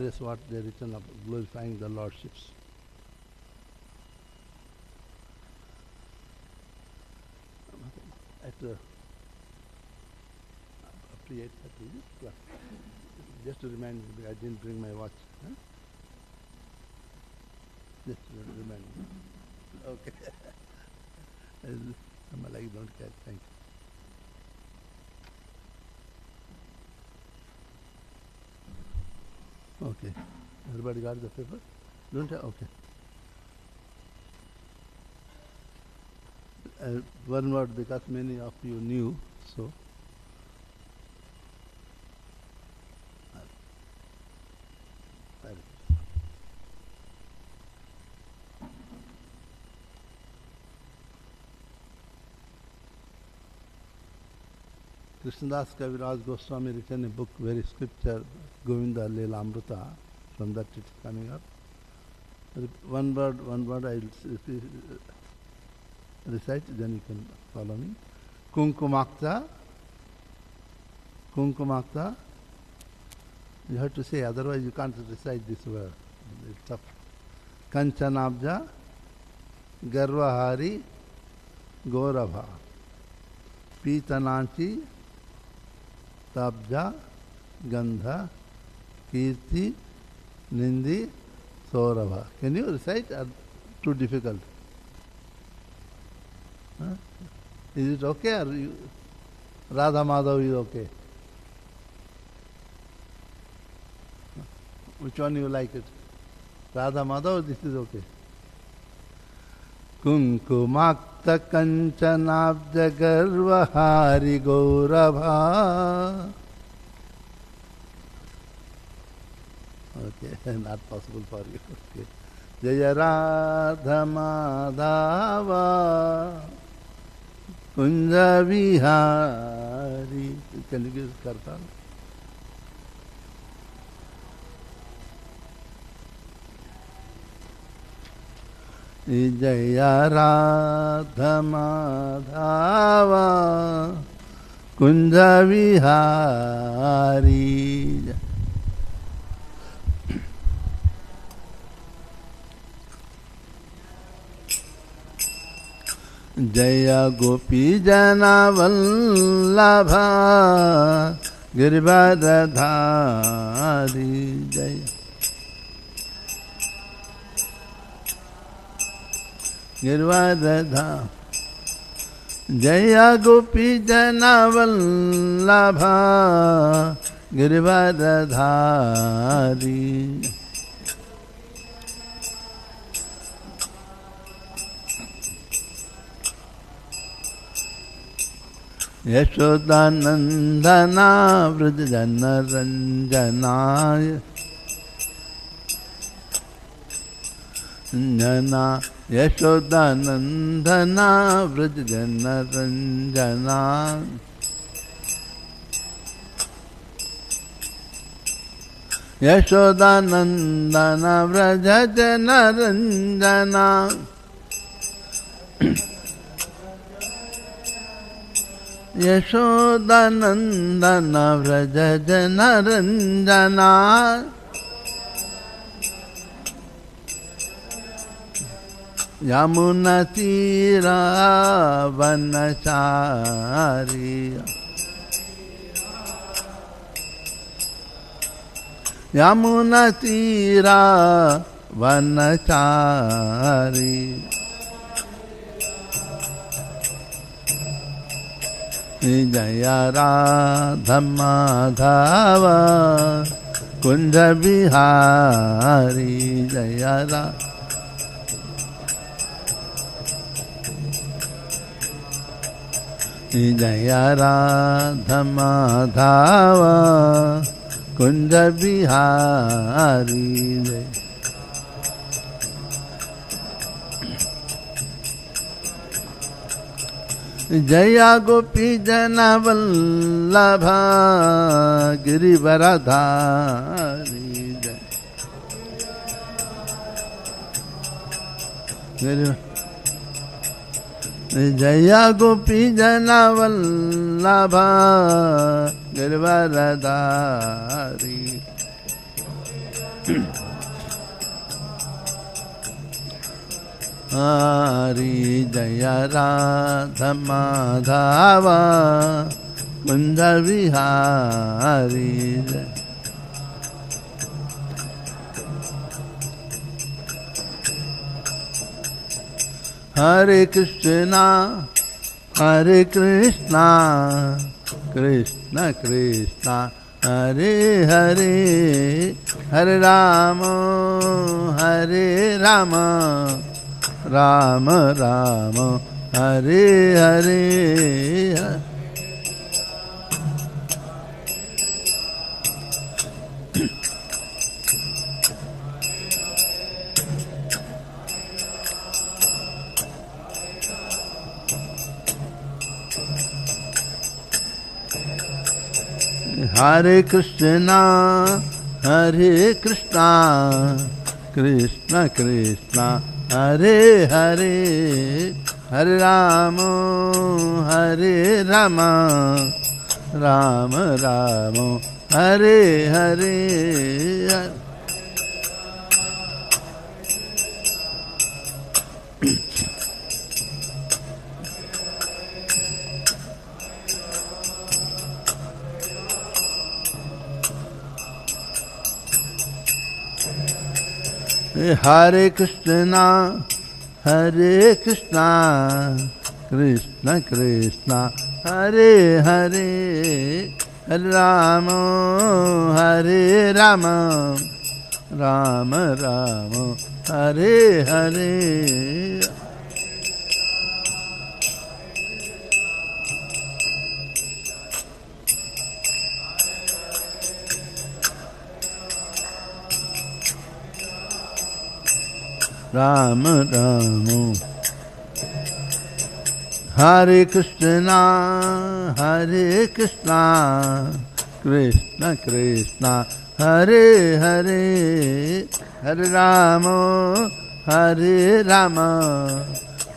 various what they written of glorifying the lordships. At up to 8:30, just to remind me, I didn't bring my watch. Huh? Just to remind me. Okay. I'm like, don't care. Thank you. Okay. Everybody got the paper? Don't have? Okay. One word, because many of you knew, so. Krishnadas Kaviraj Goswami written a book, very scripture, Govinda Leela Amrita, from that it's coming up. One word I will recite, then you can follow me. Kunkumakta. Kunkumakta. You have to say, otherwise you can't recite this word. It's tough. Kanchanabja, Garvahari, Gaurabha, Pitananchi, Tabja, Gandha, Kirti, Nindi, Saurabha. Can you recite? Or too difficult? Huh? Is it okay, or Radha Madhav is okay? Which one you like it? Radha Madhav, this is okay. Kunkumakta kanchanabja garvahari gaurabha. Okay, not possible for you. Okay. Jaya Radha Madhava Kunja Vihari. Can you give Kartal? Jaya Radha Madhava Kunja Vihari. Jaya Gopi Jana Vallabha Girivadadhari. Jaya Girivadadha. Jaya Gopi Jana Vallabha Girivadadhari. Yashodanandana Vrajajana Ranjana Jana Yashodanandana Vrajajana Ranjana Yashodanandana Vrajajana Ranjana Yashodanandana Vrajajana Ranjana Yamuna Tira Vanachari. Yamuna Tira Vanachari. Jaya Radha Madhava Kunja Vihari. Jaya Radha Jaya Radha Madhava Kunja Vihari. Jaya Gopi Jana Vallabha Girivaradhari. Jaya Gopi Jana Vallabha Girivaradhari. Hari Jaya Radha Madhava Kunda Vihari Hare Krishna Hare Krishna Krishna Krishna Hare Hare Hare Rama Hare Rama Rama Rama Hare Hare Hare Krishna Hare Krishna Krishna Krishna Hare Hare Hare Rama Hare Rama Rama Rama Hare Hare Hare Krishna Hare Krishna Krishna Krishna Hare Hare Hare Rama Hare Rama Rama Rama Hare Hare Rama Rama Hare Krishna Hare Krishna Krishna Krishna Hare Hare Hare Rama Hare Rama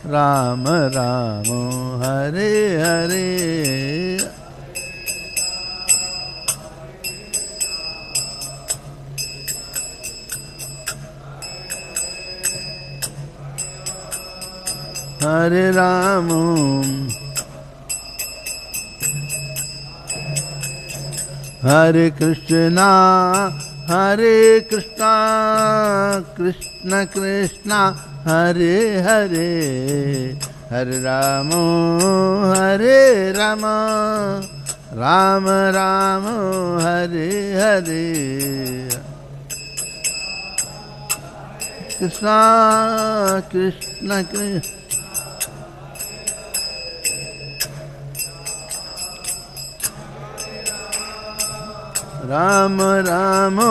Rama Rama Hare Hare Hare Rama Hare Krishna Hare Krishna Krishna Krishna Hare Hare Hare Rama Hare Rama Rama Rama Hare Hare Krishna Krishna Krishna Rama Rama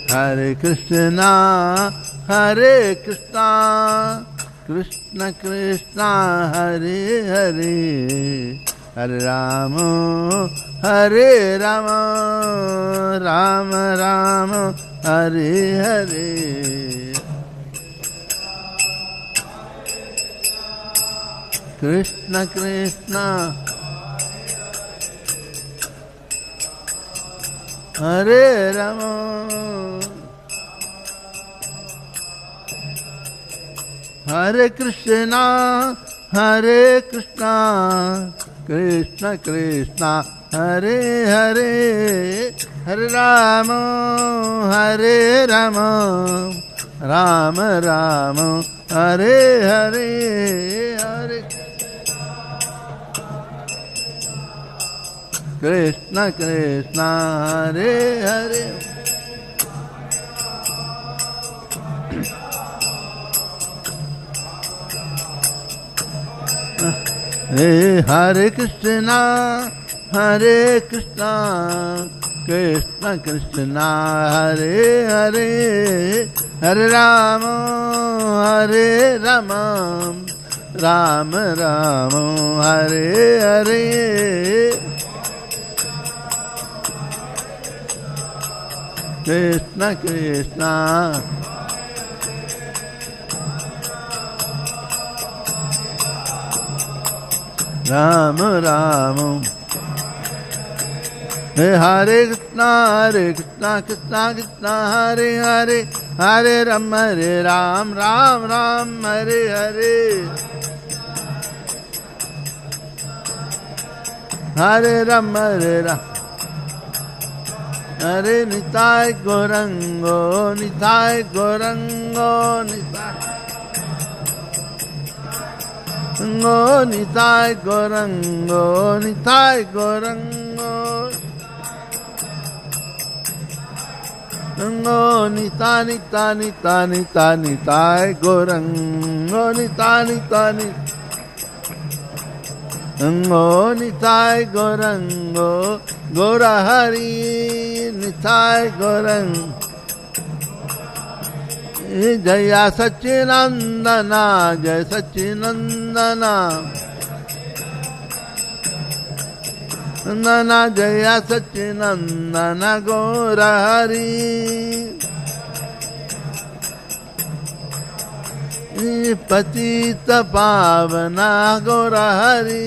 Hare Krishna Hare Krishna Krishna Krishna Hare Hare Hare Rama Hare Rama Rama Rama Hare Hare Krishna Krishna Hare Rama Hare Krishna Hare Krishna Krishna Krishna Hare Hare Hare Rama Hare Rama Rama Rama Hare Hare Hare Krishna Krishna Hare Hare Hare Krishna Hare Krishna Krishna Krishna Hare Hare Hare Rama Hare Rama Rama Rama Hare Hare Krishna Krishna Rama Rama Hare Krishna Hare Krishna Krishna Krishna Krishna Hare Hare Hare Ram Ram Ram Hare Hare Hare Ram Hare Nitai Gorango Nitai Gorango Nitai Gorango Nitai Gorango Nita Nita Nita Nita Nitai Gorango Nita Nita Nitai Gorango Gora Hari Nitai Gorango Jaya Sachinandana Jaya Sachinandana Nana Jaya Sachinandana Gora Hari Patita Pavana Gora Hari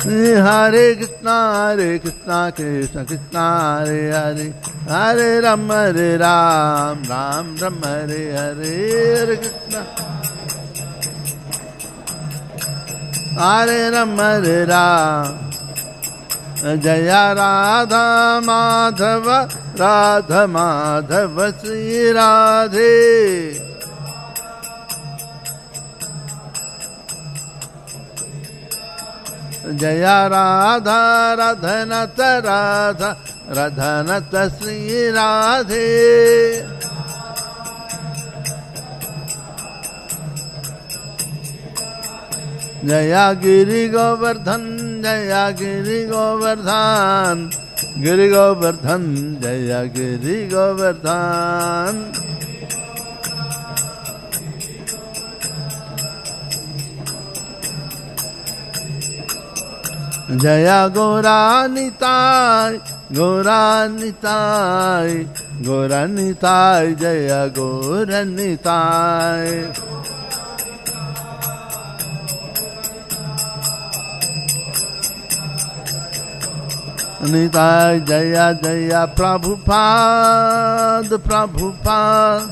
Hare Krishna Krishna Krishna Hare Hare Hare Ram Ram Ram Hare Hare Krishna Hare Ram Jaya Radha Madhava Radha Madhava Sri Radhe Jaya Radha Radhanata Radha Radhanata Sri Radhe Jaya Giri Govardhan Jaya Giri Govardhan Giri Govardhan Jaya Giri Govardhan Jaya Goranitai, Goranitai, Goranitai, Jaya Goranitai. Nitai, Jaya Jaya Prabhupada, Prabhupada,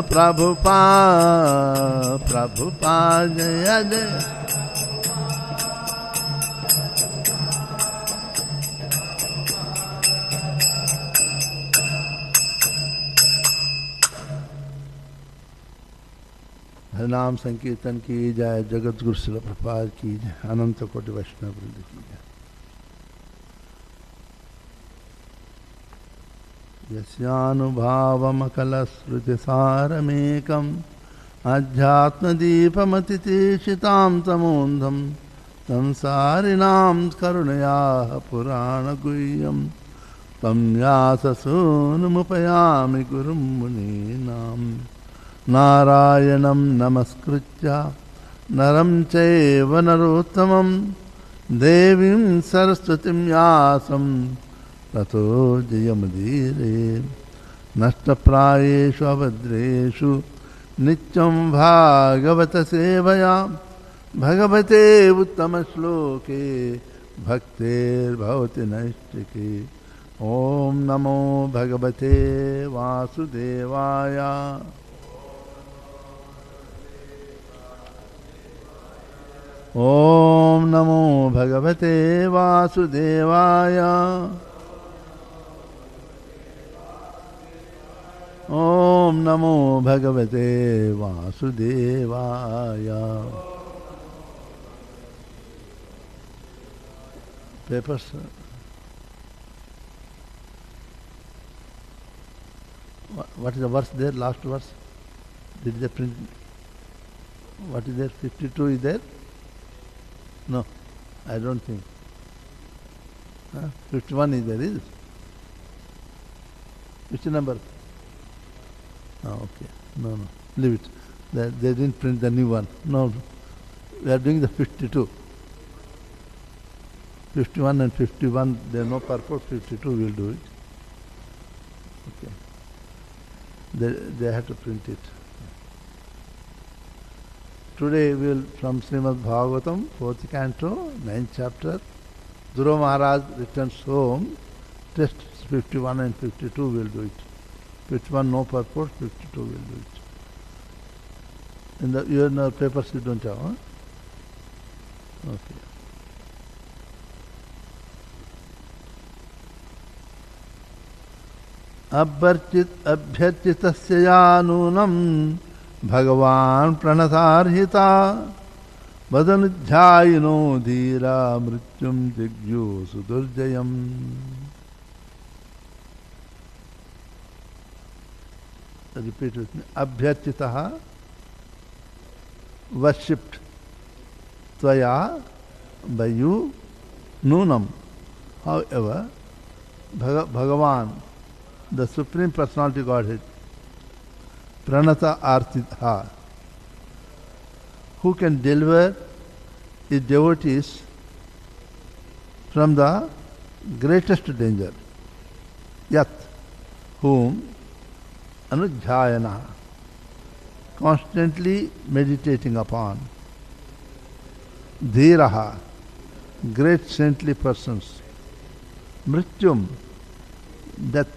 Prabhupada, Prabhupada, Jaya Jaya. नाम संकीर्तन की जाए, जगत गुरु शिल प्रपाद की जाए, अनंत कोटि वैष्णव वृंद की जाए। यस्यानुभावमकलश्रुतिसारमेकम् अध्यात्मदीपमतितीर्षितां तमोन्धं संसारिणां करुणयाः पुराणगुह्यं तं व्याससूनुमुपयामि गुरुं मुनीनाम्। नारायणं नमस्कृत्य नरं चैव नरोत्तमं देवीं सरस्वतीं व्यासं ततो जयमुदीरये। नष्टप्रायेषु अभद्रेषु नित्यं भागवत सेवया भगवते उत्तमश्लोके भक्तेर्भवति नैष्टिके। ॐ नमो भगवते वासुदेवाय। ॐ नमो भगवते वासुदेवाय। ॐ नमो भगवते वासुदेवाय। Papers. What is the verse there? Last verse. Did they print? What is there? 52 is there? No, I don't think. 51 is there, is it? Which number? Oh, okay. No, leave it. They didn't print the new one. No, we are doing the 52. 51 and 51, there is no purport. 52 will do it. Okay. They have to print it. Today we will, from Srimad Bhagavatam, 4th canto, 9th chapter, Dhruva Maharaj returns home, tests 51 and 52 will do it. 51 no purport, 52 will do it. In your papers you don't have, huh? Okay. अभ्यर्चितस्य यानूनं भगवान् प्रणतार्हिता वदनुध्यायिनो धीरा मृत्युं जिज्ञु सुदुर्जयम्. Repeat with me. Abhyarchitah, worshipped, tvaya, by you, nunam. However, Bhagavan, the Supreme Personality Godhead, pranata artitha, who can deliver his devotees from the greatest danger. Yat, whom anujjhayana, constantly meditating upon. Dhiraha, great saintly persons. Mrityum, death.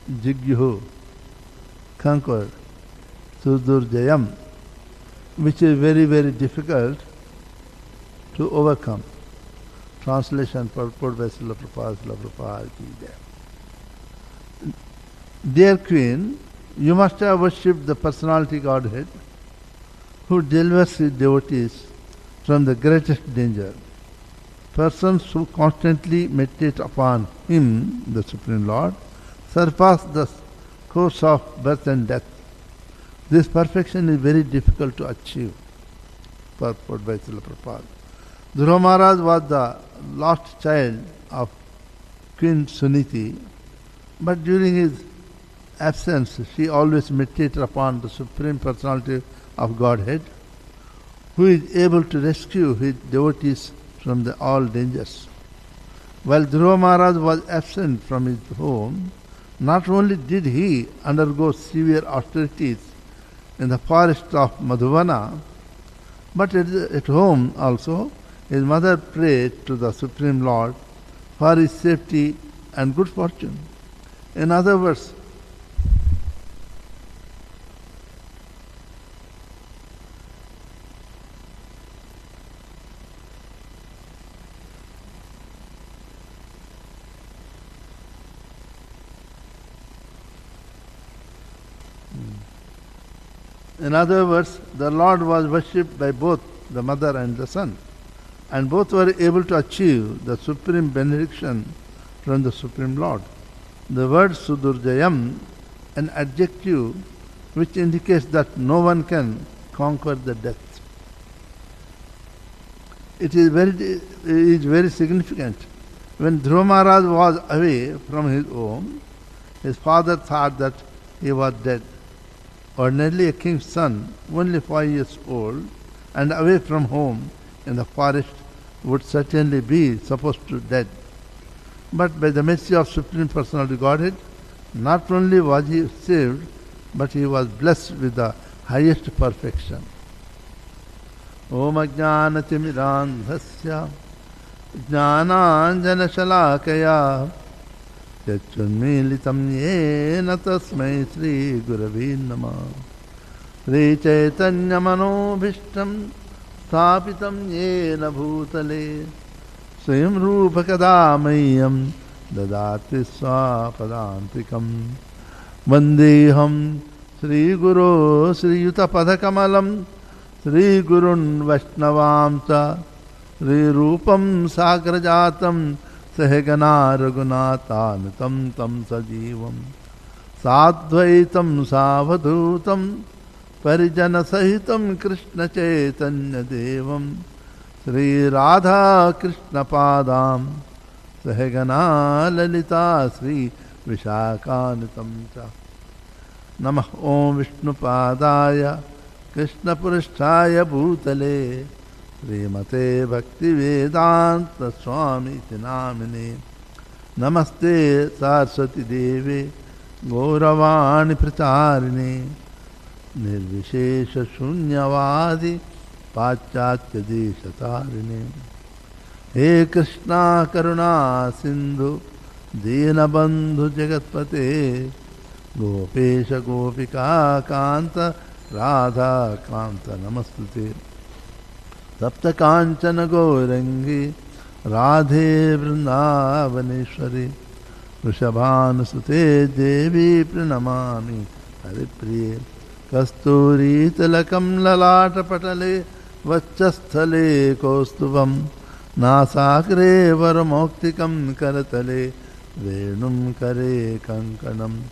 Jigyuhu, conquered. Sudurjayam, which is very, very difficult to overcome. Translation purport by Srila Prabhupada. Dear Queen, you must have worshipped the Personality Godhead who delivers his devotees from the greatest danger. Persons who constantly meditate upon Him, the Supreme Lord, surpass the course of birth and death. This perfection is very difficult to achieve. Purport by Srila Prabhupada. Dhruva Maharaj was the lost child of Queen Suniti, but during his absence, she always meditated upon the Supreme Personality of Godhead, who is able to rescue his devotees from all dangers. While Dhruva Maharaj was absent from his home, not only did he undergo severe austerities in the forest of Madhuvana, but at home also his mother prayed to the Supreme Lord for his safety and good fortune. In other words, the Lord was worshipped by both the mother and the son, and both were able to achieve the supreme benediction from the Supreme Lord. The word Sudurjayam, an adjective which indicates that no one can conquer the death. It is very significant. When Dhruva Maharaj was away from his home, his father thought that he was dead. Ordinarily a king's son, only 5 years old, and away from home in the forest, would certainly be supposed to dead. But by the mercy of Supreme Personality Godhead, not only was he saved, but he was blessed with the highest perfection. Om Ajnanatimidandhasya Jnananjana Shalakaya Yachunmilitam Yena Tasmai Sri Gurave Namah Sri Chaitanya Manobhishtam Sthapitam Yena Bhutale Swayam Rupa Kadamayam Dadati Swapadantikam Vandeham Sri Guru Sri Yuta Padakamalam Sri Gurun Vaishnavamsa Sri Rupam Sagrajatam Sahagana Raghunatanitam Tam Sajivam Sadvaitam Savadhutam Parijana Sahitam Krishna Chaitanya Devam Sri Radha Krishna Padam Sahagana Lalita Sri Vishakanitam Cha Namah Om Vishnu Padaya Krishna Purushtaya Bhutale Srimate Bhakti Vedanta Swami Namine Namaste Saraswati Devi Gauravani Pracharine Nirvishesha Shunyavadi Pachatya Deshatarine He Krishna Karuna Sindhu Deenabandhu Jagatpate Gopesha Gopika Kanta Radha Kanta Namastute Sapta Kanchana Gaurangi Radhe Vrindavaneshwari Vrishabhanusute Devi Pranamami Haripriye Kasturi Tilakam Lalata Patale Vachasthale Kostuvam Nasakre Varamoktikam Karatale Venum Kare Kankanam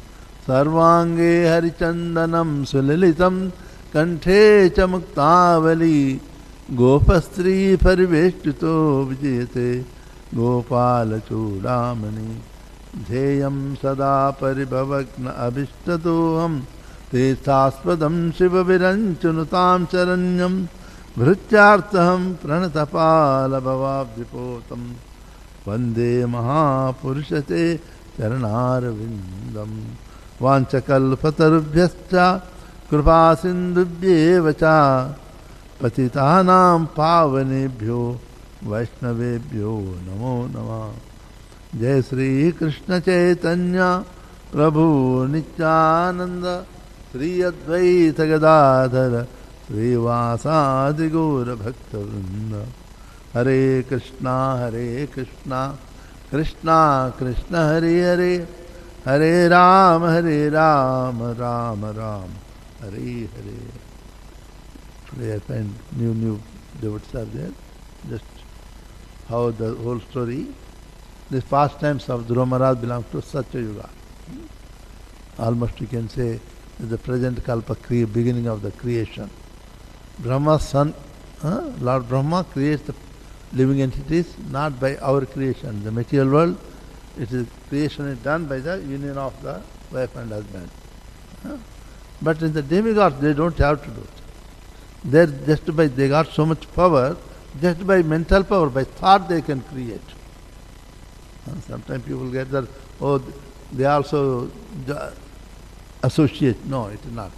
Sarvange Harichandanam Sulilitam Kanthe Chamuktavali Gopastri Pariveshtito Vijayate Gopala Chudamani Dheyam Sada Paribhavagna Abhishtatoham Tethaspadam Shiva Viranchanutam Charanyam Vrutyartham Pranatapala Bhavabdipotam Vande Mahapurushate Charanarvindam Vanchakalpatarubhyascha Krupasindubhyevacha Patitanam Pavanebhyo Vaishnavebhyo Namo Namah Jai Sri Krishna Chaitanya Prabhu Nityananda Sri Advaita Gadadhara Sri Vasadi Gaura Bhakta Vrinda Hare Krishna Krishna Krishna Hare Hare Hare Rama Rama Rama Hare Hare. Today I find new devotees are there. Just how the whole story. The pastimes of Dhruva Maharaj belong to Satya Yuga. Almost you can say the present Kalpa beginning of the creation. Brahma's son, Lord Brahma creates the living entities not by our creation. The material world, creation is done by the union of the wife and husband. But in the demigods they don't have to do it. They got so much power, just by mental power, by thought they can create. Sometimes people get that, they also associate. No, it is not.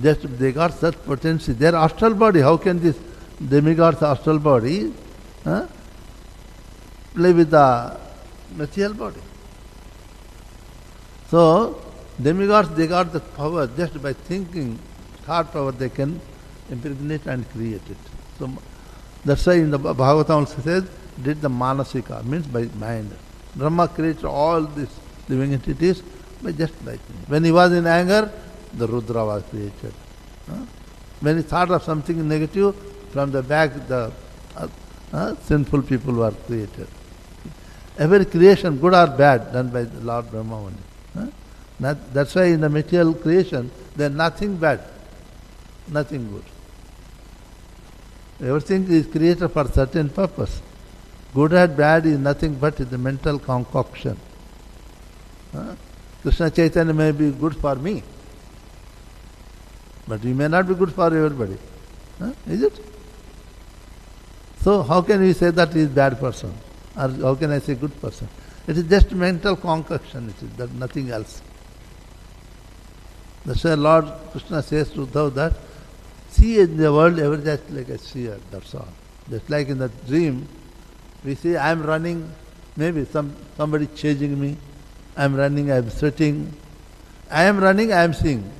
Just they got such potency. Their astral body, how can this demigod's astral body play with the material body? So, demigods, they got the power just by thinking, thought power, they can impregnate and create it. So, that's why in the Bhagavatam also says, did the manasika, means by mind. Brahma created all these living entities by just by thinking. When he was in anger, the Rudra was created. When he thought of something negative, from the back the sinful people were created. Every creation, good or bad, done by the Lord Brahma only. That's why in the material creation, there is nothing bad, nothing good. Everything is created for certain purpose. Good and bad is nothing but the mental concoction. Krishna Chaitanya may be good for me, but he may not be good for everybody. Is it? So how can we say that he is bad person? Or how can I say good person? It is just mental concoction, it is that nothing else. That's why Lord Krishna says to Uddhav that, see in the world ever just like a seer, that's all. Just like in the dream, we see I am running, maybe somebody chasing me, I am running, I am sweating, I am running, I am seeing.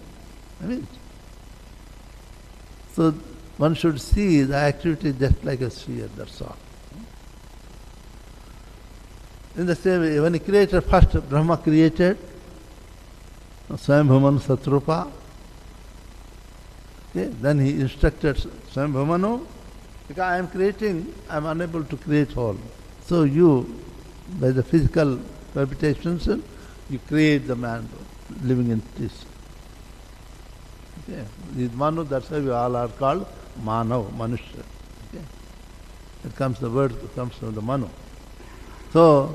So one should see the activity just like a sphere, that's all. In the same way, when he created first, Brahma created Swambhumanu Satrupa. Okay? Then he instructed Swambhumanu, because I am creating, I am unable to create all. So you, by the physical palpitations, you create the man, living entities. Okay? This Manu, that's why we all are called Manav, Manushya. Okay? The word comes from the Manu. So,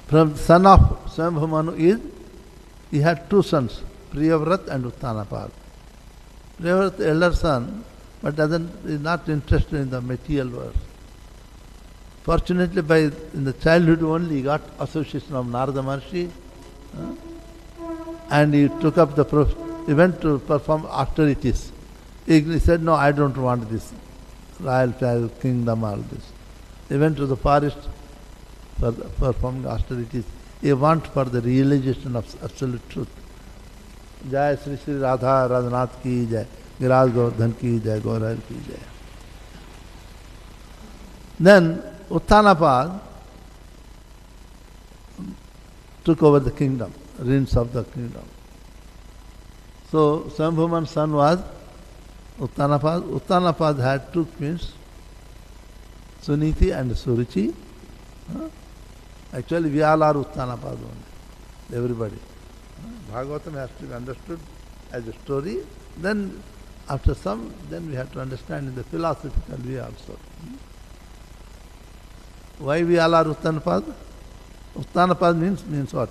from son of Swambhumanu he had two sons, Priyavrat and Uttanapad. Priyavrat, the elder son, but is not interested in the material world. Fortunately, in the childhood only, he got association of Narada Maharshi, and he took up he went to perform austerities. He said, no, I don't want this royal kingdom, all this. He went to the forest for performing austerities. A want for the realization of absolute truth. Jai Sri Sri Radha Radhanath ki jai, Giraj Govardhan ki jai, Gaurahar ki jai. Then Uttanapad took over the kingdom, reins of the kingdom. So Swambhuman's son was Uttanapad. Uttanapad had two queens, Suniti and Suruchi. Actually, we all are Uttanapad only, everybody. Bhagavatam has to be understood as a story. Then, after some, then we have to understand in the philosophical way also. Why we all are Uttanapad? Uttanapad means what?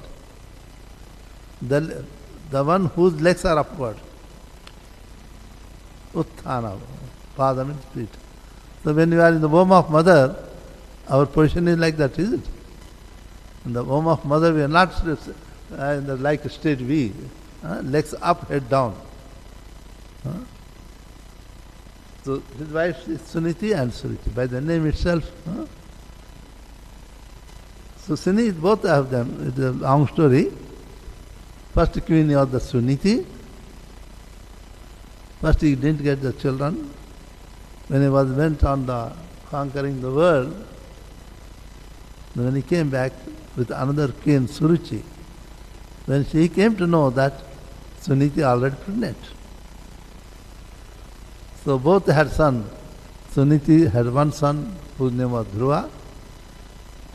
The one whose legs are upward. Utthana, pada means feet. So when we are in the womb of mother, our position is like that, is it? In the womb of mother, we are not in the like a straight V, legs up, head down. So his wife is Suniti and Suriti, by the name itself. So Suniti, both of them, it's a long story. First queen was the Suniti. First he didn't get the children. When he went on the conquering the world, when he came back with another queen, Suruchi, when she came to know that Suniti already pregnant. So both had son. Suniti had one son whose name was Dhruva.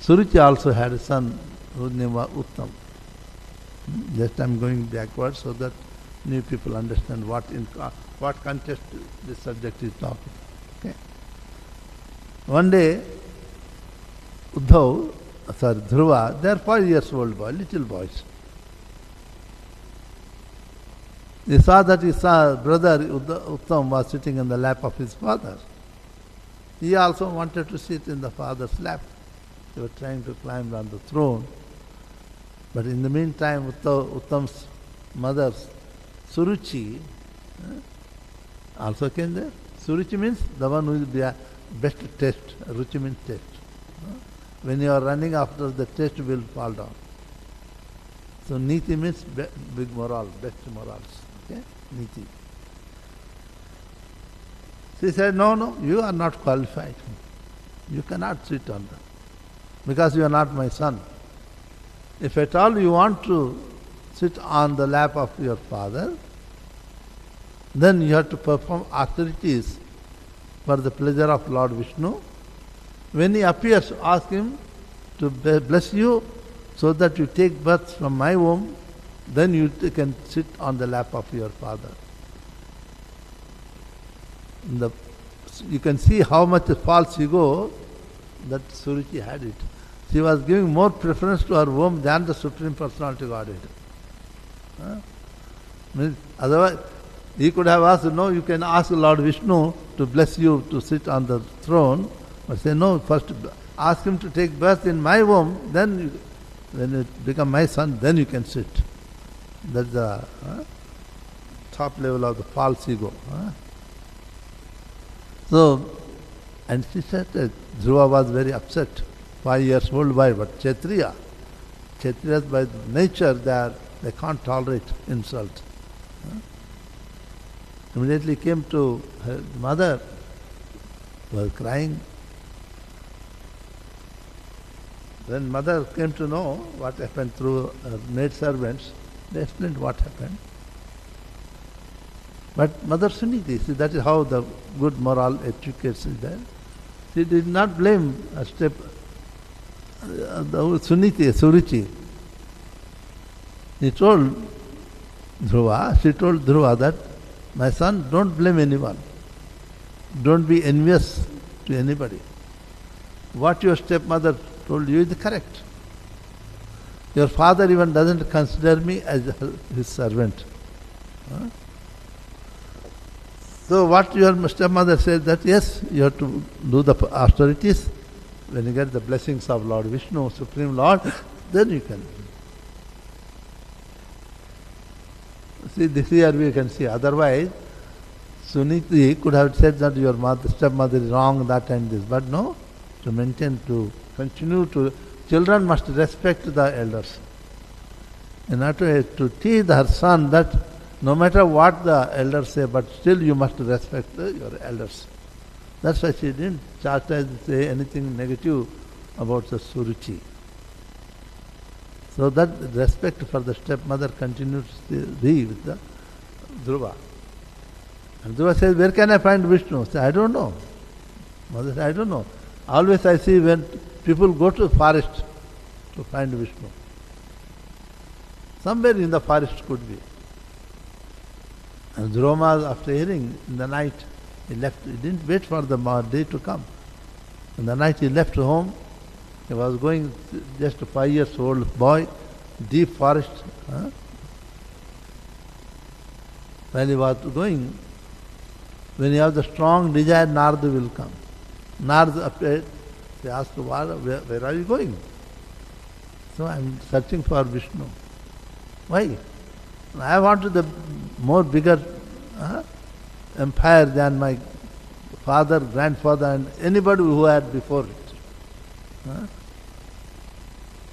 Suruchi also had a son whose name was Uttam. Just I am going backwards so that new people understand what context this subject is talking. Okay. One day, Dhruva, they are 5 years old boy, little boys. He saw that his brother Uttam was sitting in the lap of his father. He also wanted to sit in the father's lap. They were trying to climb on the throne. But in the meantime, Uttam's mother, Suruchi, also came there. Suruchi means the one who will be a best test. Ruchi means test. When you are running after the test, you will fall down. So Niti means big moral, best morals. Okay? Niti. She said, no, you are not qualified. You cannot sit on that. Because you are not my son. If at all you want to sit on the lap of your father, then you have to perform austerities for the pleasure of Lord Vishnu. When he appears, ask him to bless you so that you take birth from my womb, then you can sit on the lap of your father. You can see how much false ego that Suruchi had it. She was giving more preference to her womb than the Supreme Personality Godhead. Otherwise, he could have asked, no, you can ask Lord Vishnu to bless you to sit on the throne. But say, no, first ask him to take birth in my womb, then when you become my son, then you can sit. That's the top level of the false ego. So, and she said that Dhruva was very upset. 5 years old boy, but Kshatriyas by nature they can't tolerate insult. Immediately came to her mother, was crying. Then mother came to know what happened through her maid servants. They explained what happened. But Mother Suniti, see, that is how the good moral etiquette is there. She did not blame a step. The Suruchi, she told Dhruva that, my son, don't blame anyone. Don't be envious to anybody. What your stepmother told you is correct. Your father even doesn't consider me as his servant. So what your stepmother said that, yes, you have to do the austerities. When you get the blessings of Lord Vishnu, Supreme Lord, then you can. See, this here we can see. Otherwise, Suniti could have said that your stepmother is wrong, that and this. But no, to maintain, to continue to, children must respect the elders. In order to teach her son that no matter what the elders say, but still you must respect your elders. That's why she didn't chastise, say anything negative about the Suruchi. So that respect for the stepmother continues to be with the Dhruva. And Dhruva says, where can I find Vishnu? Say, I don't know. Mother says, I don't know. Always I see when people go to forest to find Vishnu. Somewhere in the forest could be. And Rama, after hearing in the night, he left. He didn't wait for the day to come. In the night he left home. He was going, just a 5 years old boy, deep forest. While he was going, when he has the strong desire, Narada will come. Narada appeared. He asked, where are you going? So I am searching for Vishnu. Why? I want the more bigger empire than my father, grandfather, and anybody who had before it.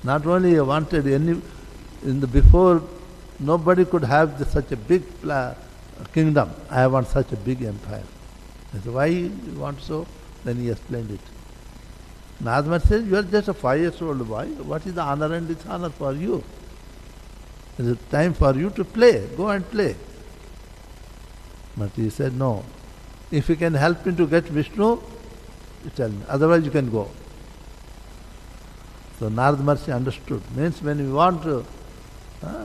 Not only I wanted before, nobody could have such a big kingdom. I want such a big empire. I said, why you want so? Then he explained it. Narada says, you are just a 5 years old boy. What is the honor and dishonor for you? It is time for you to play. Go and play. But he said, no. If you can help me to get Vishnu, you tell me. Otherwise you can go. So Narada Maharshi understood. Means when we want to,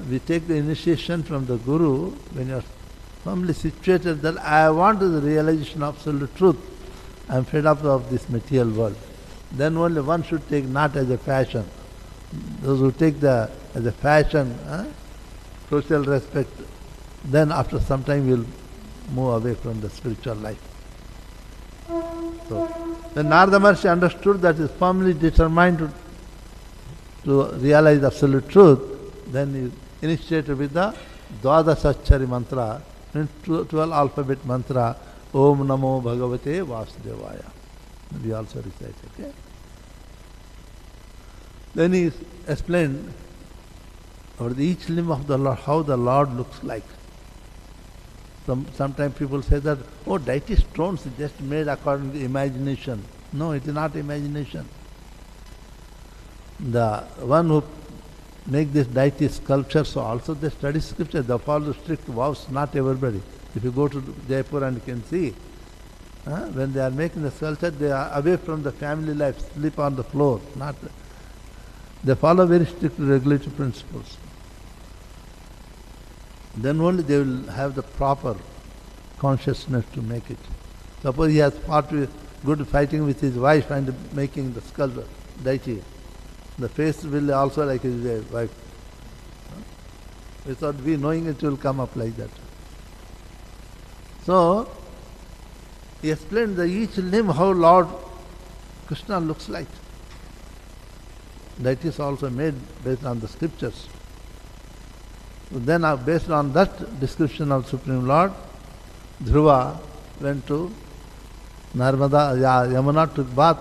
we take the initiation from the Guru, when you are firmly situated that I want the realization of absolute truth. I am fed up of this material world. Then only one should take not as a fashion. Those who take as a fashion, social respect, then after some time will move away from the spiritual life. So when Narada Maharshi understood that he is firmly determined to realize absolute truth, then he initiated with the Dwadasachari mantra, 12 alphabet mantra, Om Namo Bhagavate Vasudevaya. We also recite, okay? Then he explained about each limb of the Lord, how the Lord looks like. Sometimes people say that, oh, deity stones just made according to imagination. No, it is not imagination. The one who make this deity sculptures also they study scripture, they follow strict vows, not everybody. If you go to Jaipur and you can see, when they are making the sculpture, they are away from the family life, sleep on the floor. They follow very strict regulatory principles. Then only they will have the proper consciousness to make it. Suppose he has fought good fighting with his wife and making the sculpture, deity. The face will also like his wife. Without we knowing it will come up like that. So, he explained that each limb how Lord Krishna looks like. That is also made based on the scriptures. Then based on that description of Supreme Lord, Dhruva went to Narmada, Yamuna took bath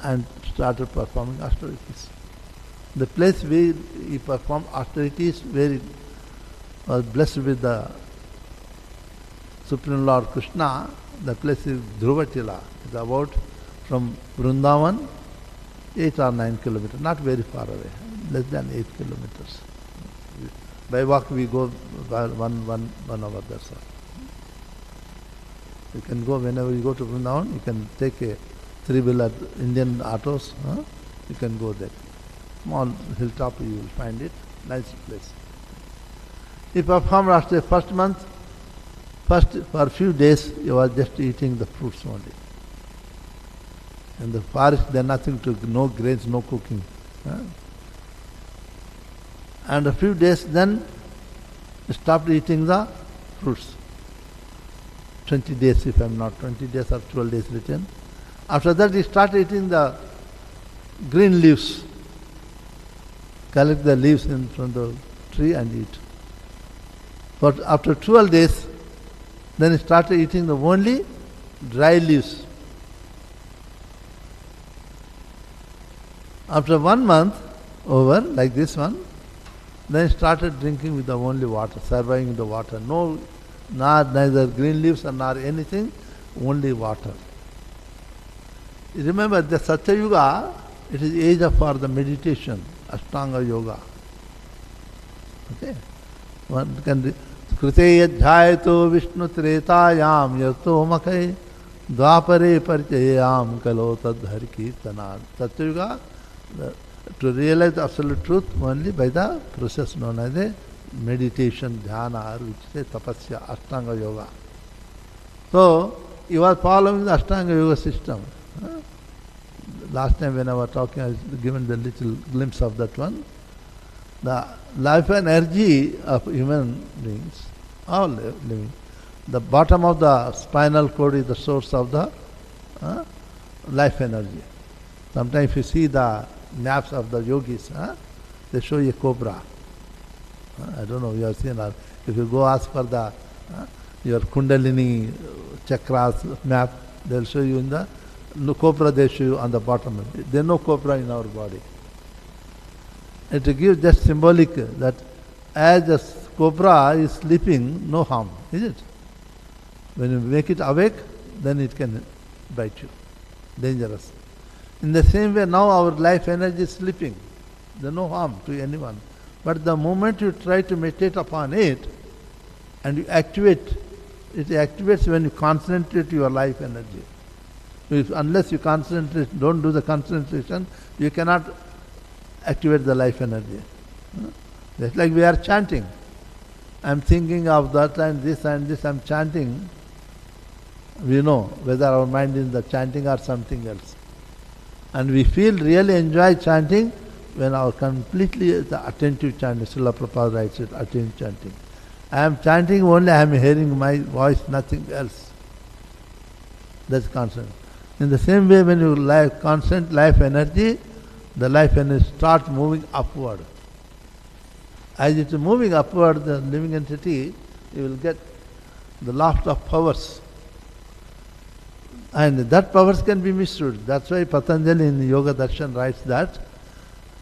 and started performing austerities. The place where he performed austerities, where he was blessed with the Supreme Lord Krishna, the place is Dhruvatila. It's about from Vrindavan 8 or 9 kilometers, not very far away, less than 8 kilometers. By walk we go by one hour, that's all. You can go whenever you go to Vrindavan, you can take a 3-wheeler Indian autos, you can go there. Small hilltop you will find it, nice place. He performed after the first month, for a few days he was just eating the fruits only. In the forest there nothing to, no grains, no cooking. And a few days then he stopped eating the fruits. 20 days if I am not, 20 days or 12 days written. After that he started eating the green leaves. Collect the leaves from the tree and eat. But after 12 days, then he started eating the only dry leaves. After 1 month over, like this one, then started drinking with the only water, surviving with the water. No, neither green leaves nor anything, only water. Remember, the Satya Yuga, it is age for the meditation, Ashtanga Yoga. Okay? One can Krite yadhyayato Vishnu Tretayam yato makai Dvapare parchayam kalo tadhar kirtanad. Satya Yuga, to realize the absolute truth only by the process known as a meditation, dhyana, which is a tapasya, Ashtanga Yoga. So, he was following the Ashtanga Yoga system. Last time when I was talking, I was given the little glimpse of that one. The life energy of human beings, all living. The bottom of the spinal cord is the source of the life energy. Sometimes if you see the maps of the yogis, they show you a cobra. I don't know if you have seen that. If you go ask for the your Kundalini chakras map, they'll show you in the cobra, they show you on the bottom. There's no cobra in our body. It gives just symbolic that as a cobra is sleeping, no harm, is it? When you make it awake, then it can bite you. Dangerous. In the same way, now our life energy is sleeping. There's no harm to anyone. But the moment you try to meditate upon it and you activate, it activates when you concentrate your life energy. Unless you concentrate, don't do the concentration, you cannot activate the life energy. Just like we are chanting. I'm thinking of that and this, I'm chanting. We know whether our mind is in the chanting or something else. And we feel really enjoy chanting when our completely the attentive chanting. Srila Prabhupada writes it, attentive chanting. I am chanting only, I am hearing my voice, nothing else. That's constant. In the same way, when you constant life energy, the life energy starts moving upward. As it is moving upward, the living entity, you will get the loft of powers. And that powers can be misused. That's why Patanjali in Yoga Darshan writes that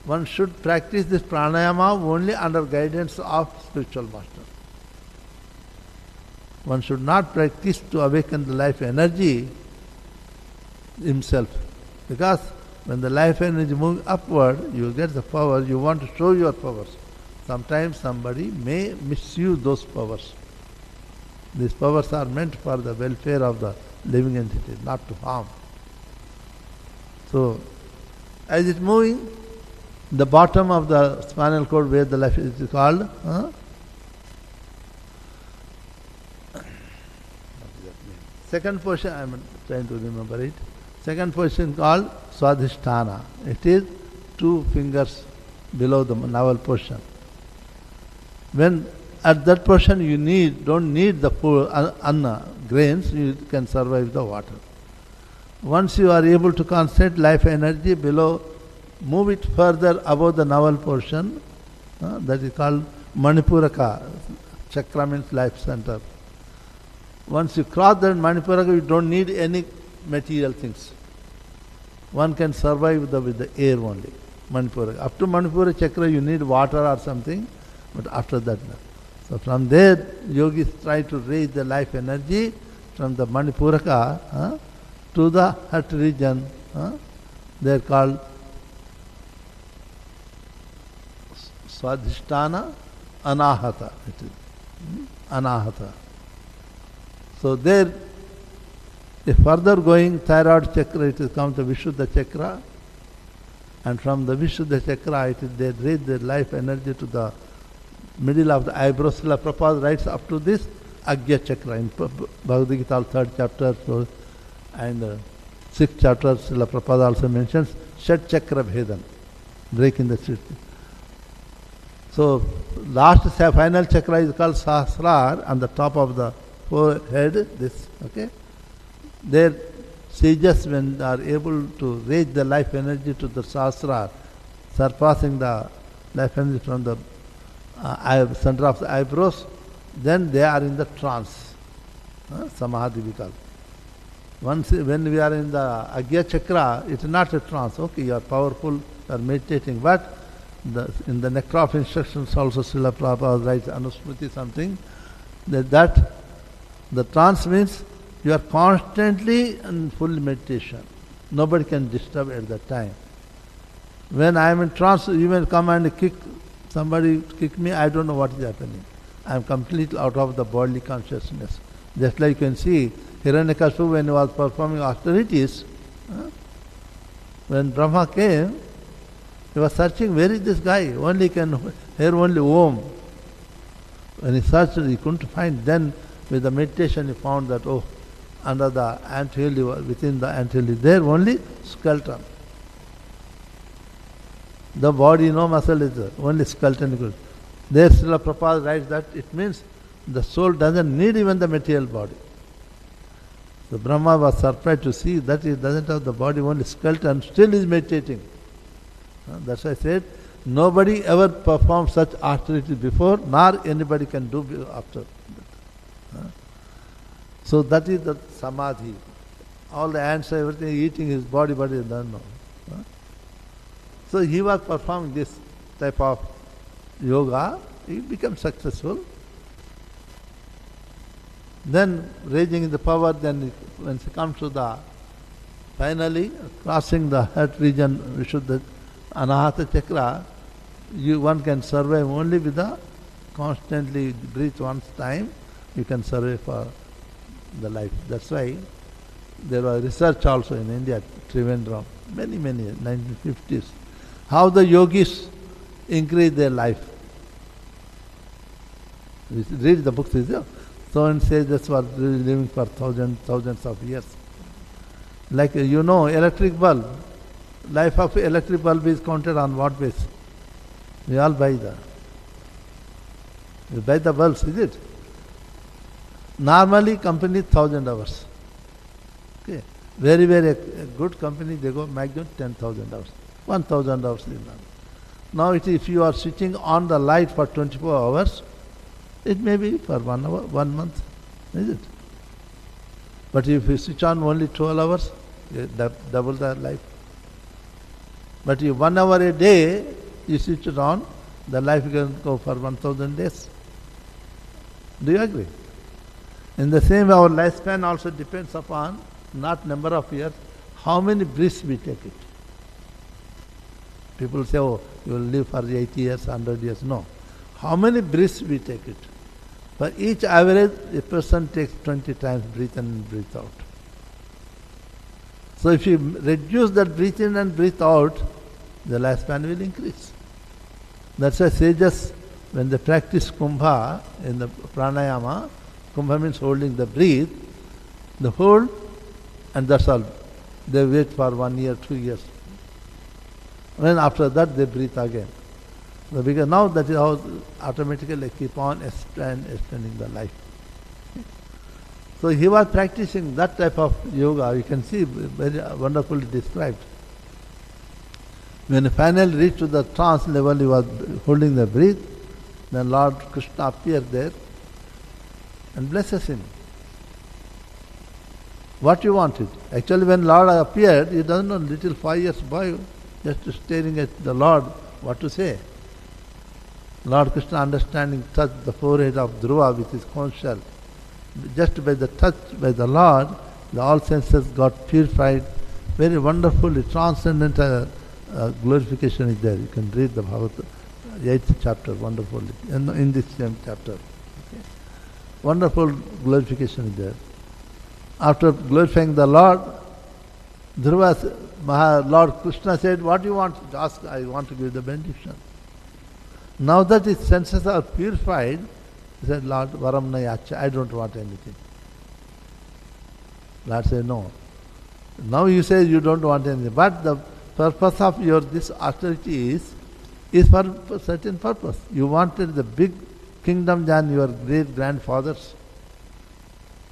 one should practice this pranayama only under guidance of spiritual master. One should not practice to awaken the life energy himself. Because when the life energy moves upward, you will get the power, you want to show your powers. Sometimes somebody may misuse those powers. These powers are meant for the welfare of the living entity, not to harm. So, as it's moving, the bottom of the spinal cord where the life is called, what is that name? Second portion, I am trying to remember it. Second portion called Swadhisthana. It is 2 fingers below the navel portion. When at that portion you don't need the anna, grains, you can survive the water. Once you are able to concentrate life energy below, move it further above the navel portion, that is called Manipuraka. Chakra means life center. Once you cross that Manipuraka, you don't need any material things. One can survive with the air only. Manipuraka. Up to Manipura chakra, you need water or something, but after that, no. So from there, yogis try to raise the life energy from the Manipuraka to the heart region. They are called Swadhisthana Anahata. It is Anahata. So there, if further going thyroid chakra, it is come to Vishuddha chakra, and from the Vishuddha chakra, it is they raise the life energy to the middle of the eyebrows. Srila Prabhupada writes up to this Agya chakra in Bhagavad Gita, 3rd chapter, and 6th chapter. Srila Prabhupada also mentions Shat chakra bhedan, breaking the Shat. So last final chakra is called Sahasrar, on the top of the forehead. This, okay. There, sages, when they are able to raise the life energy to the Sahasrar, surpassing the life energy from the center of the eyebrows, then they are in the trance. Samadhi we call. Once when we are in the Agya chakra, it is not a trance. Okay, you are powerful, for meditating. But in the nectar of instructions also Srila Prabhupada writes Anusmriti something, that the trance means you are constantly in full meditation. Nobody can disturb at that time. When I am in trance, you may come and somebody kick me, I don't know what is happening. I am completely out of the bodily consciousness. Just like you can see, Hiranyakashipu, when he was performing austerities, when Brahma came, he was searching, where is this guy? Only can hear only Om. When he searched, he couldn't find. Then with the meditation he found that, under the anthill, within the anthill, there only skeleton. The body, no muscle is there, only skeleton. There Srila Prabhupada writes that it means the soul doesn't need even the material body. So Brahma was surprised to see that he doesn't have the body, only skeleton, still is meditating. That's why I said, nobody ever performed such austerity before, nor anybody can do after. So that is the samadhi. All the ants, everything, eating his body, but he doesn't know. So he was performing this type of yoga, he became successful. Then raising the power, then when he comes to the, finally crossing the heart region, Vishuddha Anahata Chakra, one can survive only with the constantly breathe once time, you can survive for the life. That's why there was research also in India, Trivandrum, many 1950s, how the yogis increase their life. Read the books, is there? So and sages were living for thousands of years. Like electric bulb. Life of electric bulb is counted on what base? We all buy you buy the bulbs, is it? Normally company 1,000 hours. Okay. Very good company, they go maximum 10,000 hours. 1,000 hours is not. Now if you are switching on the light for 24 hours, it may be for 1 hour, 1 month, is it? But if you switch on only 12 hours, you double the life. But if 1 hour a day, you switch it on, the life can go for 1,000 days. Do you agree? In the same way, our lifespan also depends upon not number of years, how many breaths we take it. People say, you will live for 80 years, 100 years. No. How many breaths we take it? For each average, a person takes 20 times breathe in and breathe out. So if you reduce that breathe in and breathe out, the lifespan will increase. That's why sages, when they practice kumbha in the pranayama, kumbha means holding the breath, they hold and that's all. They wait for 1 year, 2 years. Then after that they breathe again. So because now that is how automatically they keep on extending the life. So he was practicing that type of yoga. You can see very wonderfully described. When he finally reached to the trance level, he was holding the breath. Then Lord Krishna appeared there and blesses him. What you wanted? Actually, when Lord appeared, he doesn't know, little 5 years boy, just staring at the Lord, what to say. Lord Krishna, understanding, touched the forehead of Dhruva with his conch shell. Just by the touch by the Lord, all senses got purified. Very wonderfully transcendent glorification is there. You can read the Bhagavatam, 8th chapter, wonderfully, in this same chapter. Okay. Wonderful glorification is there. After glorifying the Lord, Lord Krishna said, what do you want to ask? I want to give the benediction. Now that his senses are purified, he said, Lord, Varam Nayacha, I don't want anything. Lord said, no. Now you say you don't want anything, but the purpose of this austerity is for a certain purpose. You wanted the big kingdom than your great grandfathers.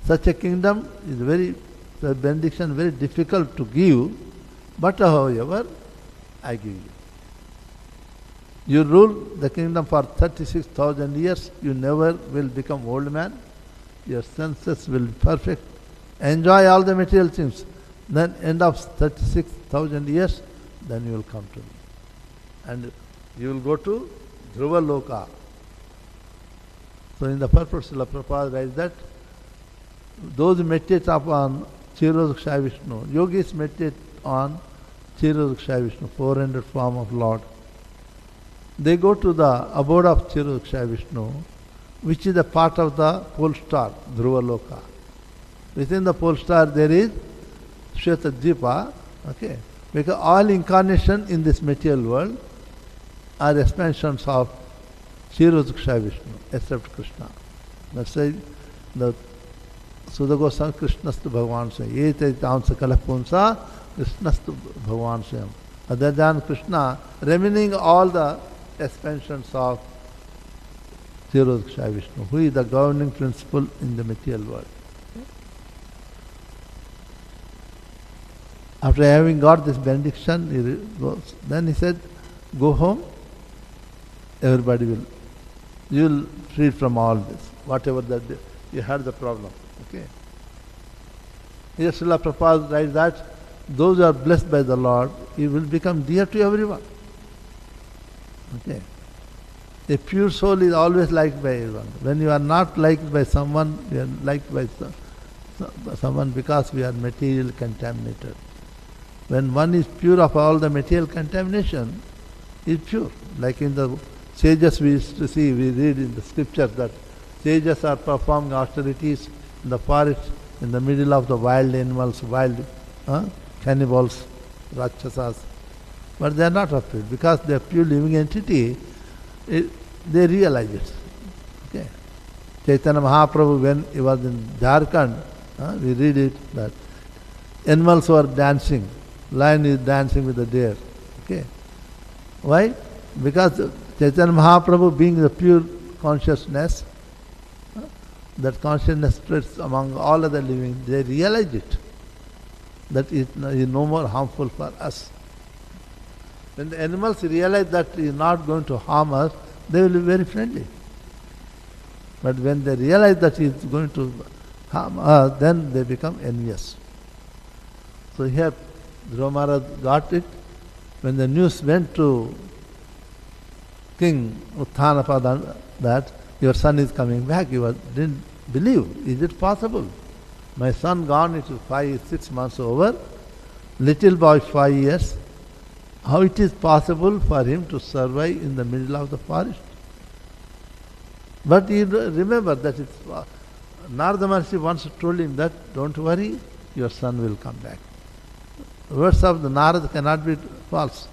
Such a kingdom is the benediction very difficult to give, but however, I give you. You rule the kingdom for 36,000 years, you never will become old man, your senses will be perfect, enjoy all the material things. Then end of 36,000 years, then you will come to me. and you will go to Dhruva Loka. So in the purport, Srila Prabhupada writes that those who meditate upon Kshirodakshaya Vishnu, yogis meditate on Kshirodakshaya Vishnu, 400 form of Lord. They go to the abode of Kshirodakshaya Vishnu, which is a part of the pole star, Dhruva Loka. Within the pole star there is Shweta Dvipa, okay? Because all incarnation in this material world are expansions of Kshirodakshaya Vishnu, except Krishna. That's why the Sudha Goswami Krishnastu Bhagavan Swayam. Ye Taitam Sakala Punsa Krishnastu Bhagavan Swayam. Other than Krishna, remaining all the expansions of Kshirodakshaya Vishnu, who is the governing principle in the material world. After having got this benediction, he goes. Then he said, go home, everybody will, you will free from all this, whatever that you had the problem. Okay. Here Srila Prabhupada writes that those who are blessed by the Lord, he will become dear to everyone. Okay. A pure soul is always liked by everyone. When you are not liked by someone, you are liked by someone because we are material contaminated. When one is pure of all the material contamination, is pure. Like in the sages we used to see, we read in the scriptures that sages are performing austerities in the forest, in the middle of the wild animals, wild cannibals, rakshasas. But they are not afraid because they are pure living entity. They realize it. Okay. Chaitanya Mahaprabhu, when he was in Jharkhand, we read it that animals were dancing. Lion is dancing with the deer. Okay. Why? Because Chaitanya Mahaprabhu, being the pure consciousness, that consciousness spreads among all other living, they realize it. That it is no more harmful for us. When the animals realize that it is not going to harm us, they will be very friendly. But when they realize that it is going to harm us, then they become envious. So here Dhruva Maharaj got it. When the news went to King Uttanapada that your son is coming back, he didn't believe. Is it possible? My son gone, it is 6 months over. Little boy 5 years. How it is possible for him to survive in the middle of the forest? But he remember that Narada Maharshi once told him that, don't worry, your son will come back. Words of the Narada cannot be false.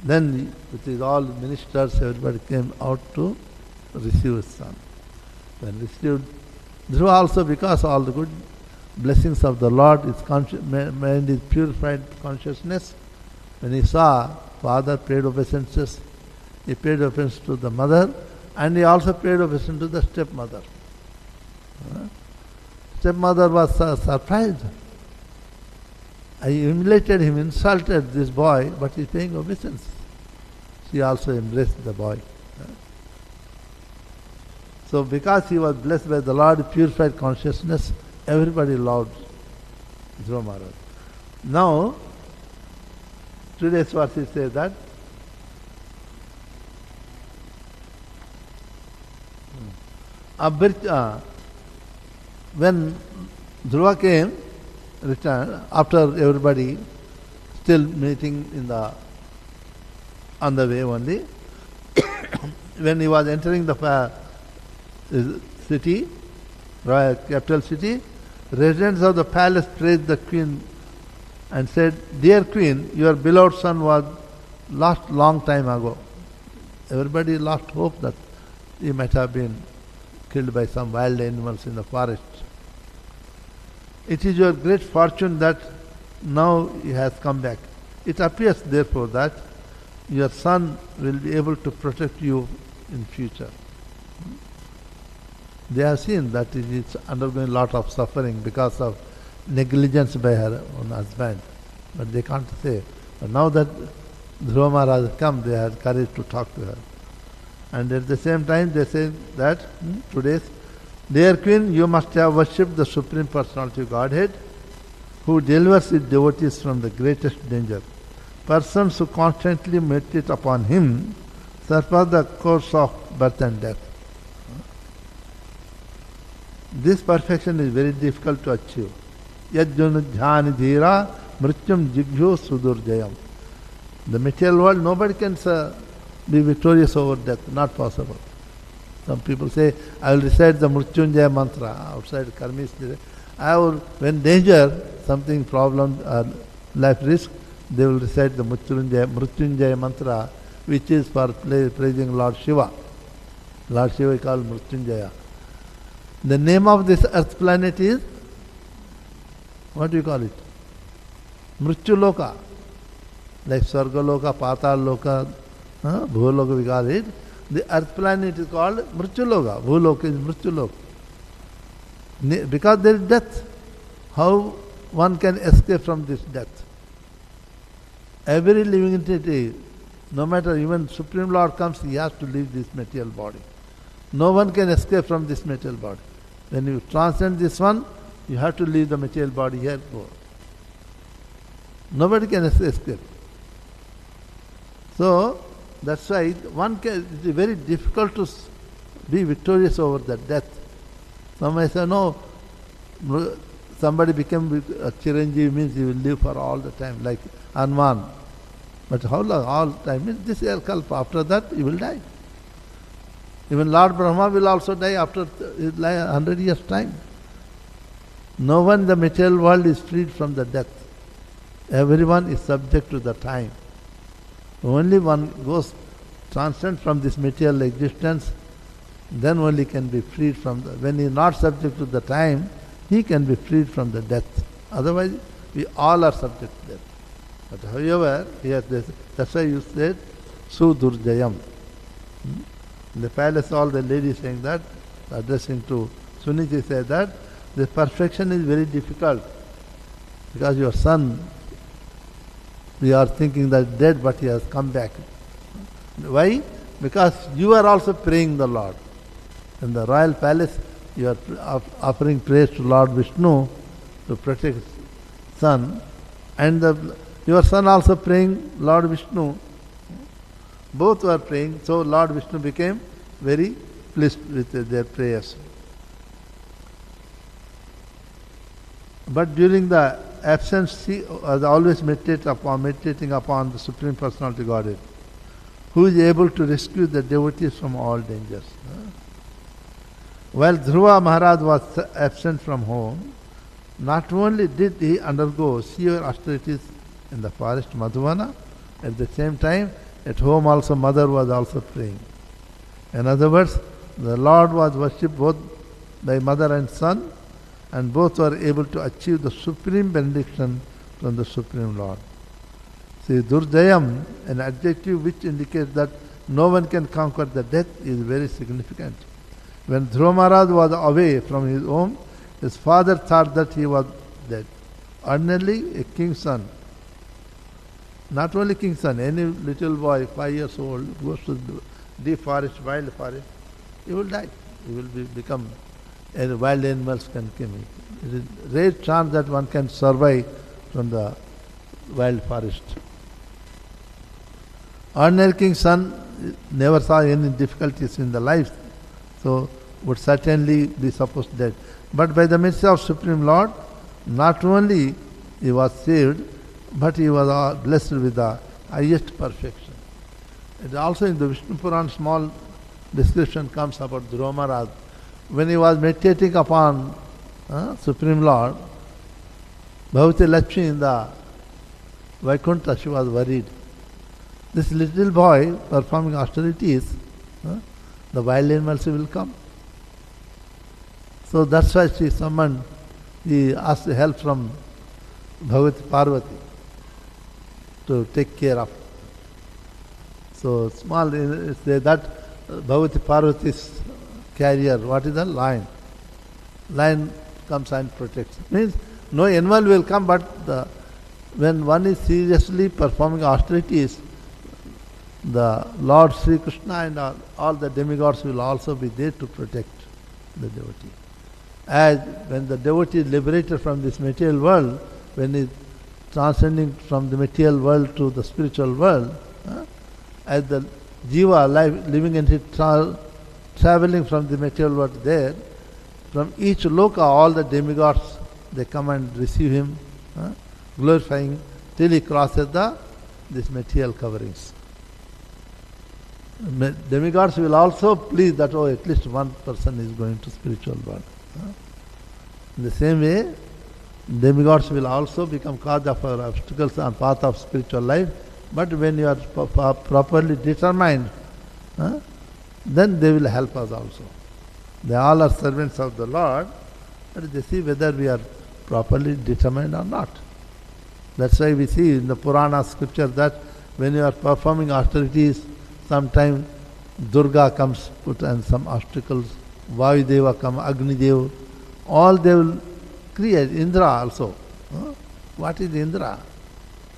Then with his all ministers, everybody came out to receive his son. When received, Dhruva also, because all the good blessings of the Lord, his mind is purified consciousness. When he saw father paid obeisances, he paid obeisance to the mother, and he also paid obeisance to the stepmother. Stepmother was surprised. I humiliated him, insulted this boy, but he is paying obeisance. She also embraced the boy. So because he was blessed by the Lord, purified consciousness, everybody loved Dhruva Maharaj. Now, today's verse says that when Dhruva came, returned, after everybody still meeting on the way only, when he was entering the city, royal capital city, residents of the palace praised the queen and said, "Dear queen, your beloved son was lost long time ago." Everybody lost hope that he might have been killed by some wild animals in the forest. It is your great fortune that now he has come back. It appears therefore that your son will be able to protect you in future. They have seen that it is undergoing a lot of suffering because of negligence by her own husband. But they can't say. But now that Dhruva Maharaj has come, they have courage to talk to her. And at the same time they say that today's, "Dear queen, you must have worshipped the Supreme Personality of Godhead, who delivers his devotees from the greatest danger. persons who constantly meditate upon him surpass the course of birth and death. This perfection is very difficult to achieve. Yajjana dhyani dhira mrityam jighyo sudurjayam. The material world, nobody can be victorious over death. Not possible. Some people say, I will recite the Mrityunjaya mantra outside Karmis. When danger, something problem, life risk, they will recite the Mrityunjaya mantra, which is for praising Lord Shiva. Lord Shiva is called Mrityunjaya. The name of this earth planet is, what do you call it? Mrityuloka. Like Swargaloka, Patal-loka, Bhuloka we call it. The earth planet is called Mrityuloka. Bhuloka is Mrityuloka. Because there is death. How one can escape from this death? Every living entity, no matter even Supreme Lord comes, he has to leave this material body. No one can escape from this material body. When you transcend this one, you have to leave the material body here. Go. Nobody can escape. So, that's why it is very difficult to be victorious over the death. Somebody say, no, somebody became a Chiranjeevi means he will live for all the time, like Hanuman. But how long? All time means this year kalpa. After that, he will die. Even Lord Brahma will also die after 100 years' time. No one in the material world is freed from the death. Everyone is subject to the time. Only one goes transcend from this material existence, then only can be freed from the... When he is not subject to the time, he can be freed from the death. Otherwise, we all are subject to death. But however, that's why you said, Sudurjayam. In the palace, all the ladies saying that, addressing to Suniti said that, the perfection is very difficult. Because your son, we are thinking that dead, but he has come back. Why? Because you are also praying the Lord. In the royal palace, you are offering praise to Lord Vishnu to protect son, and your son also praying Lord Vishnu. Both were praying, so Lord Vishnu became very pleased with their prayers. But during the absence, he was always meditating upon the Supreme Personality Godhead, who is able to rescue the devotees from all dangers. While Dhruva Maharaj was absent from home, not only did he undergo severe austerities in the forest Madhuvana, at the same time, at home also mother was also praying. In other words, the Lord was worshipped both by mother and son, and both were able to achieve the supreme benediction from the Supreme Lord. See, Durjayam, an adjective which indicates that no one can conquer the death, is very significant. When Dhruva Maharaj was away from his home, his father thought that he was dead. Ordinarily, a king's son, not only king's son, any little boy, 5 years old, goes to deep forest, wild forest, he will die. He will become, and wild animals can kill him. It is a rare chance that one can survive from the wild forest. Ordinary king's son never saw any difficulties in the life, so would certainly be supposed dead. But by the mercy of Supreme Lord, not only he was saved, but he was blessed with the highest perfection. It also in the Vishnu Puran, small description comes about Dhruva Maharaj. When he was meditating upon Supreme Lord, Bhavati Lakshmi in the Vaikuntha, she was worried. This little boy performing austerities, the wild animals will come. So that's why she summoned, he asked help from Bhagavati Parvati to take care of. So small, that Bhagavati Parvati's carrier, what is the lion? Lion comes and protects. Means no animal will come, but when one is seriously performing austerities, the Lord Sri Krishna and all the demigods will also be there to protect the devotee. As when the devotee is liberated from this material world, when he transcending from the material world to the spiritual world, as the jiva living in it, traveling from the material world there, from each loka, all the demigods, they come and receive him, glorifying till he crosses this material coverings. Demigods will also please that, oh, at least one person is going to spiritual world. In the same way, demigods will also become cause of our obstacles on path of spiritual life, but when you are properly determined, then they will help us also. They all are servants of the Lord, but they see whether we are properly determined or not. That's why we see in the Purana scripture that when you are performing austerities, sometime Durga comes, put and some obstacles, Vayudeva come, Agni Deva, all they will create. Indra also. What is Indra?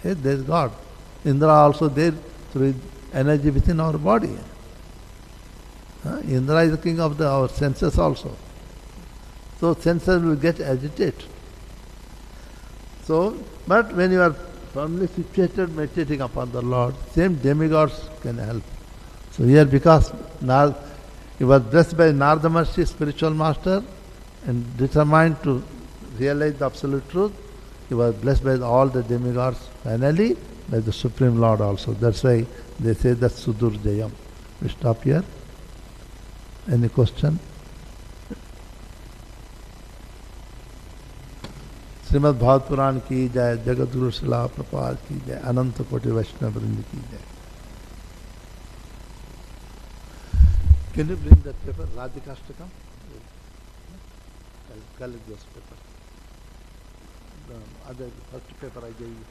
Hey, there is God. Indra also there through energy within our body. Indra is the king of our senses also. So senses will get agitated. So, but when you are firmly situated, meditating upon the Lord, same demigods can help. So here, because he was blessed by Narada Maharshi, spiritual master, and determined to realize the absolute truth, he was blessed by all the demigods, finally by the Supreme Lord also. That's why they say that Sudurjayam. We stop here. Any question? Shrimad Bhagavat पुराण की जय, जगत गुरु शिला प्रपात की जय, अनंत कोटि वैष्णव वृंद की जय. Can you bring that paper, Radhikashtakam? I'll collect those papers. The other first paper I gave you.